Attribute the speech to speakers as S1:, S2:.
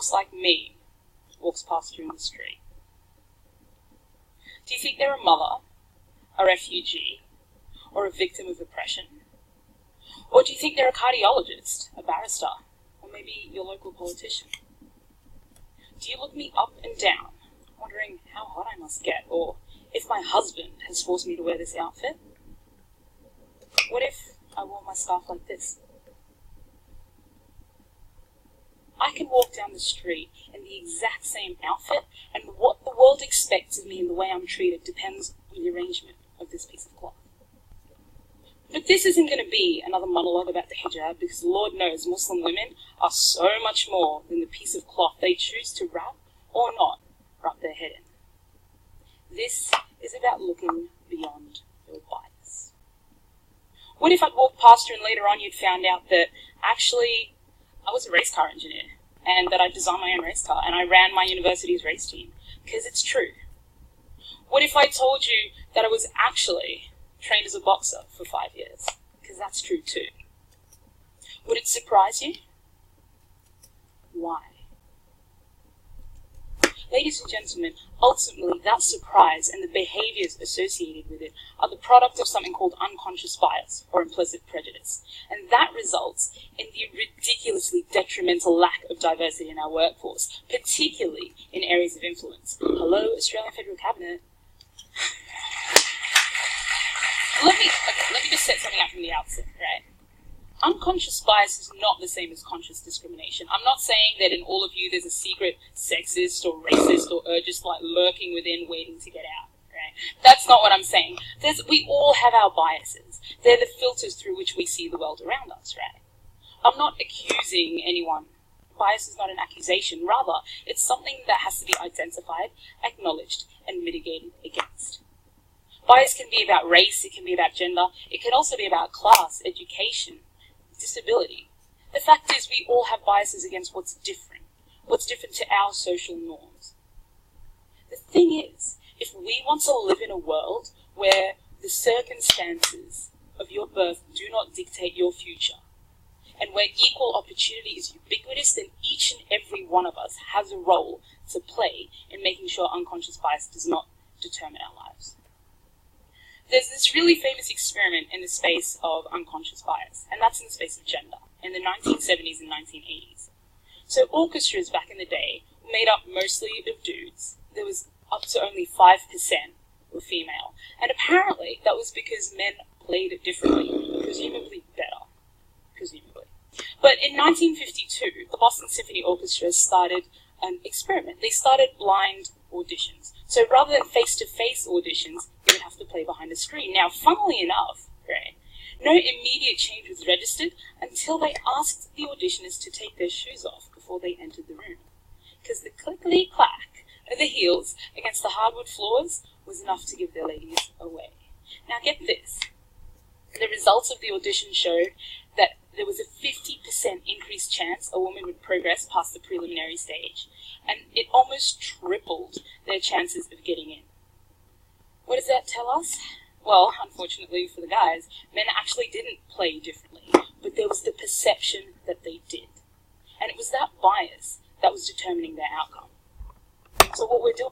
S1: looks like me walks past you in the street? Do you think they're a mother, a refugee, or a victim of oppression? Or do you think they're a cardiologist, a barrister, or maybe your local politician? Do you look me up and down, wondering how hot I must get, or if my husband has forced me to wear this outfit? What if I wore my scarf like this? I can walk down the street in the exact same outfit, and what the world expects of me and the way I'm treated depends on the arrangement of this piece of cloth. But this isn't going to be another monologue about the hijab, because Lord knows Muslim women are so much more than the piece of cloth they choose to wrap or not wrap their head in. This is about looking beyond your bias. What if I'd walked past you and later on you'd found out that actually I was a race car engineer and that I designed my own race car and I ran my university's race team? Because it's true. What if I told you that I was actually trained as a boxer for 5 years? Because that's true too. Would it surprise you? Why? Ladies and gentlemen, ultimately that surprise and the behaviours associated with it are the product of something called unconscious bias or implicit prejudice. And that results in the ridiculously detrimental lack of diversity in our workforce, particularly in areas of influence. Hello, Australian Federal Cabinet. Let me just set something out from the outset, right? Unconscious bias is not the same as conscious discrimination. I'm not saying that in all of you there's a secret sexist or racist or just like lurking within waiting to get out, right? That's not what I'm saying. We all have our biases. They're the filters through which we see the world around us, right? I'm not accusing anyone. Bias is not an accusation. Rather, it's something that has to be identified, acknowledged, and mitigated against. Bias can be about race, it can be about gender, it can also be about class, education, disability. The fact is we all have biases against what's different to our social norms. The thing is, if we want to live in a world where the circumstances of your birth do not dictate your future, and where equal opportunity is ubiquitous, then each and every one of us has a role to play in making sure unconscious bias does not determine our lives. There's this really famous experiment in the space of unconscious bias, and that's in the space of gender, in the 1970s and 1980s. So orchestras back in the day were made up mostly of dudes. There was up to only 5% were female, and apparently that was because men played it differently, presumably better, presumably. But in 1952, the Boston Symphony Orchestra started an experiment. They started blind auditions. So rather than face-to-face auditions, you would have to play behind a screen. Now, funnily enough, right, no immediate change was registered until they asked the auditioners to take their shoes off before they entered the room. Because the clickety-clack of the heels against the hardwood floors was enough to give their ladies away. Now get this. The results of the audition showed that there was a 50% increased chance a woman would progress past the preliminary stage, and it almost tripled their chances of getting in. What does that tell us? Well, unfortunately for the guys, men actually didn't play differently, but there was the perception that they did. And it was that bias that was determining their outcome. So what we're doing